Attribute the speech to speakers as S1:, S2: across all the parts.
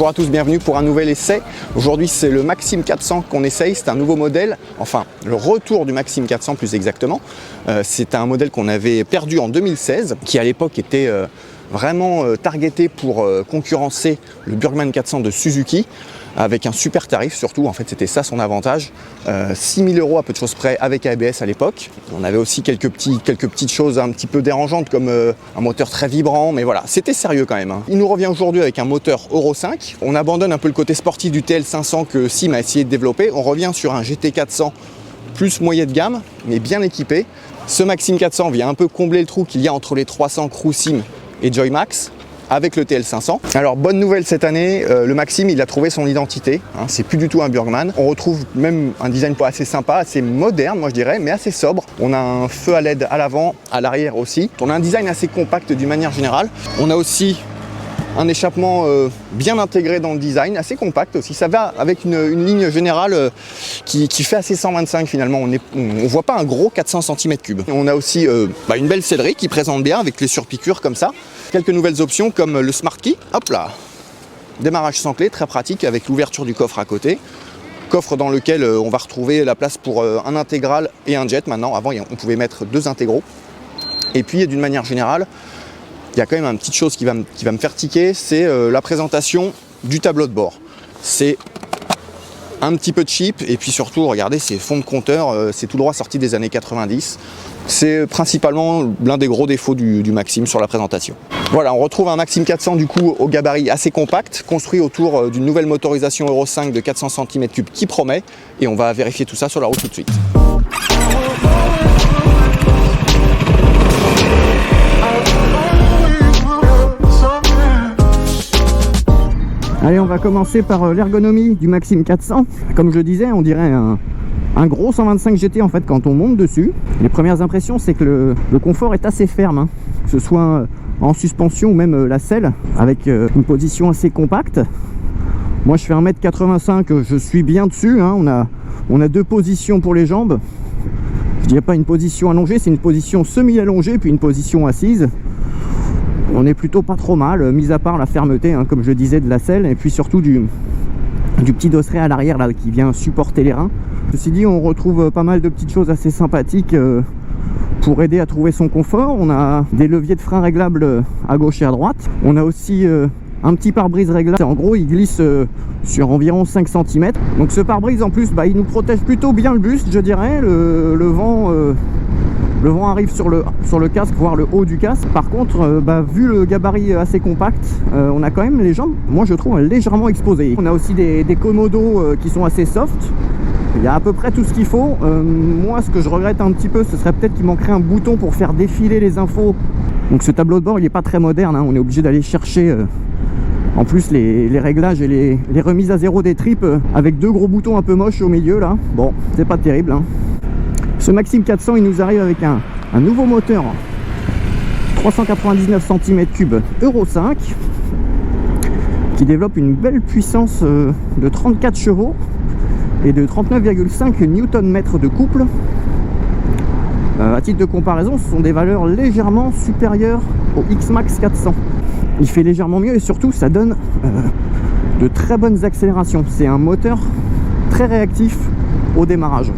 S1: Bonjour à tous, bienvenue pour un nouvel essai. Aujourd'hui c'est le Maxim 400 qu'on essaye, c'est un nouveau modèle, enfin le retour du Maxim 400 plus exactement. C'est un modèle qu'on avait perdu en 2016, qui à l'époque était vraiment targeté pour concurrencer le Burgman 400 de Suzuki, avec un super tarif surtout, en fait c'était ça son avantage, 6 000 € à peu de choses près avec ABS à l'époque. On avait aussi quelques petites choses un petit peu dérangeantes comme un moteur très vibrant, mais voilà, c'était sérieux quand même. Il nous revient aujourd'hui avec un moteur Euro 5, on abandonne un peu le côté sportif du TL500 que Sim a essayé de développer, on revient sur un GT 400 plus moyen de gamme, mais bien équipé. Ce Maxim 400 vient un peu combler le trou qu'il y a entre les 300 Crew Sim et Joymax, avec le TL500. Alors bonne nouvelle cette année, le Maxim il a trouvé son identité, hein, c'est plus du tout un Burgman. On retrouve même un design pas assez sympa, assez moderne moi je dirais, mais assez sobre. On a un feu à LED à l'avant, à l'arrière aussi. On a un design assez compact d'une manière générale. On a aussi un échappement bien intégré dans le design, assez compact aussi. Ça va avec une ligne générale qui fait assez 125 finalement. On voit pas un gros 400 cm3. On a aussi une belle sellerie qui présente bien avec les surpiqûres comme ça. Quelques nouvelles options comme le Smart Key, hop là, démarrage sans clé, très pratique avec l'ouverture du coffre à côté. Coffre dans lequel on va retrouver la place pour un intégral et un jet maintenant. Avant on pouvait mettre 2 intégraux. Et puis d'une manière générale, il y a quand même une petite chose qui va me faire tiquer, c'est la présentation du tableau de bord. C'est un petit peu cheap et puis surtout, regardez, ces fonds de compteur, c'est tout droit sorti des années 90. C'est principalement l'un des gros défauts du Maxim sur la présentation. Voilà, on retrouve un Maxim 400 du coup au gabarit assez compact, construit autour d'une nouvelle motorisation Euro 5 de 400 cm3 qui promet, et on va vérifier tout ça sur la route tout de suite.
S2: Allez, on va commencer par l'ergonomie du Maxim 400. Comme je disais, on dirait un gros 125 GT en fait quand on monte dessus. Les premières impressions, c'est que le confort est assez ferme, hein, que ce soit en suspension ou même la selle, avec une position assez compacte. Moi je fais 1m85, je suis bien dessus, hein. On a 2 positions pour les jambes. Je dirais pas une position allongée, c'est une position semi-allongée puis une position assise. On est plutôt pas trop mal, mis à part la fermeté, hein, comme je disais, de la selle, et puis surtout du petit dosseret à l'arrière là qui vient supporter les reins. Ceci dit, on retrouve pas mal de petites choses assez sympathiques pour aider à trouver son confort. On a des leviers de frein réglables à gauche et à droite. On a aussi un petit pare-brise réglable. En gros, il glisse sur environ 5 cm. Donc ce pare-brise en plus, il nous protège plutôt bien le buste, je dirais. Le vent arrive sur le casque, voire le haut du casque. Par contre, vu le gabarit assez compact, on a quand même les jambes, moi je trouve, légèrement exposées. On a aussi des commodos qui sont assez soft. Il y a à peu près tout ce qu'il faut. Moi, ce que je regrette un petit peu, ce serait peut-être qu'il manquerait un bouton pour faire défiler les infos. Donc ce tableau de bord, il n'est pas très moderne, hein. On est obligé d'aller chercher en plus les réglages et les remises à zéro des tripes avec 2 gros boutons un peu moches au milieu là. Bon, c'est pas terrible, hein. Ce Maxim 400, il nous arrive avec un nouveau moteur 399 cm3 Euro 5 qui développe une belle puissance de 34 chevaux et de 39,5 Nm de couple. À titre de comparaison, ce sont des valeurs légèrement supérieures au X-Max 400. Il fait légèrement mieux et surtout ça donne de très bonnes accélérations. C'est un moteur très réactif au démarrage.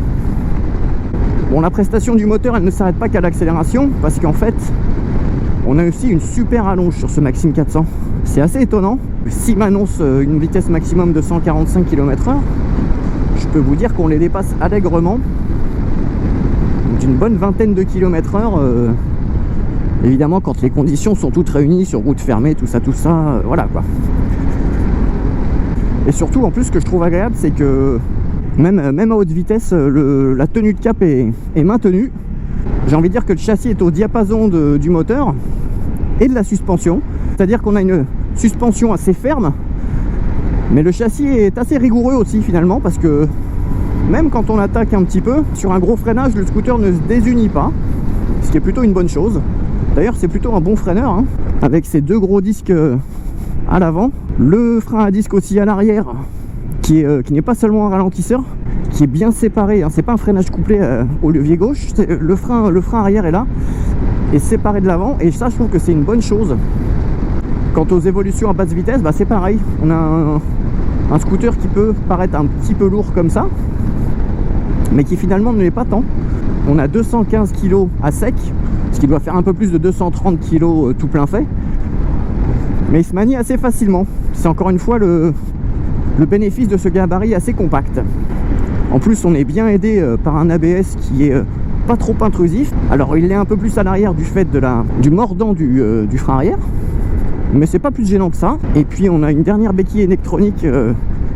S2: Bon, la prestation du moteur, elle ne s'arrête pas qu'à l'accélération, parce qu'en fait, on a aussi une super allonge sur ce Maxim 400. C'est assez étonnant. Sim m'annonce une vitesse maximum de 145 km/h. Je peux vous dire qu'on les dépasse allègrement, d'une bonne vingtaine de km/h. Évidemment, quand les conditions sont toutes réunies sur route fermée, tout ça, voilà quoi. Et surtout, en plus, ce que je trouve agréable, c'est que même à haute vitesse, la tenue de cap est maintenue. J'ai envie de dire que le châssis est au diapason du moteur et de la suspension. C'est-à-dire qu'on a une suspension assez ferme, mais le châssis est assez rigoureux aussi finalement, parce que même quand on attaque un petit peu, sur un gros freinage, le scooter ne se désunit pas, ce qui est plutôt une bonne chose. D'ailleurs, c'est plutôt un bon freineur, hein, avec ces 2 gros disques à l'avant, le frein à disque aussi à l'arrière, qui n'est pas seulement un ralentisseur, qui est bien séparé, hein. C'est pas un freinage couplé au levier gauche, le frein arrière est là, est séparé de l'avant, et ça je trouve que c'est une bonne chose. Quant aux évolutions à basse vitesse, bah c'est pareil. On a un scooter qui peut paraître un petit peu lourd comme ça, mais qui finalement ne l'est pas tant. On a 215 kg à sec, ce qui doit faire un peu plus de 230 kg tout plein fait. Mais il se manie assez facilement. C'est encore une fois le bénéfice de ce gabarit assez compact. En plus, on est bien aidé par un ABS qui est pas trop intrusif. Alors, il est un peu plus à l'arrière du fait du mordant du frein arrière, mais c'est pas plus gênant que ça. Et puis, on a une dernière béquille électronique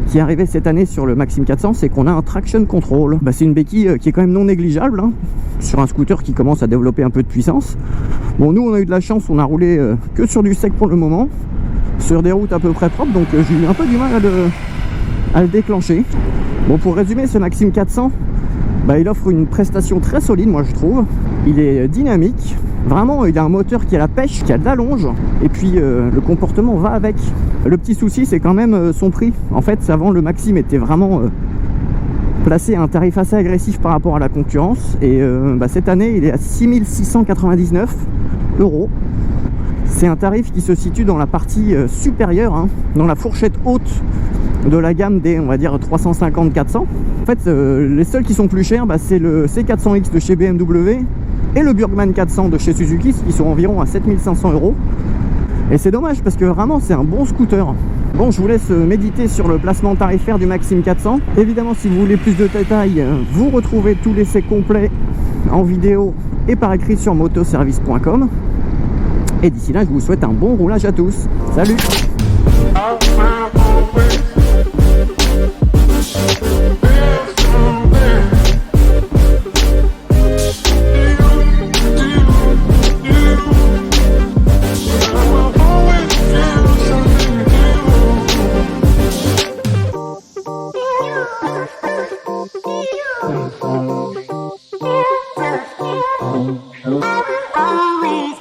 S2: qui est arrivée cette année sur le Maxim 400, c'est qu'on a un traction control. Bah, c'est une béquille qui est quand même non négligeable hein, sur un scooter qui commence à développer un peu de puissance. Bon, nous, on a eu de la chance, on a roulé que sur du sec pour le moment, sur des routes à peu près propres, donc j'ai eu un peu du mal à le déclencher. Bon, pour résumer, ce Maxim 400, bah, il offre une prestation très solide, moi je trouve. Il est dynamique, vraiment, il a un moteur qui a la pêche, qui a de la longe, et puis le comportement va avec. Le petit souci, c'est quand même son prix. En fait, avant, le Maxim était vraiment placé à un tarif assez agressif par rapport à la concurrence, et bah, cette année, il est à 6 699 €. C'est un tarif qui se situe dans la partie supérieure, hein, dans la fourchette haute de la gamme des, on va dire, 350-400. En fait, les seuls qui sont plus chers, bah, c'est le C400X de chez BMW et le Burgman 400 de chez Suzuki, qui sont environ à 7 500 €. Et c'est dommage parce que vraiment, c'est un bon scooter. Bon, je vous laisse méditer sur le placement tarifaire du Maxim 400. Évidemment, si vous voulez plus de détails, vous retrouvez tout l'essai complet en vidéo et par écrit sur motoservice.com. Et d'ici là, je vous souhaite un bon roulage à tous. Salut!
S3: Always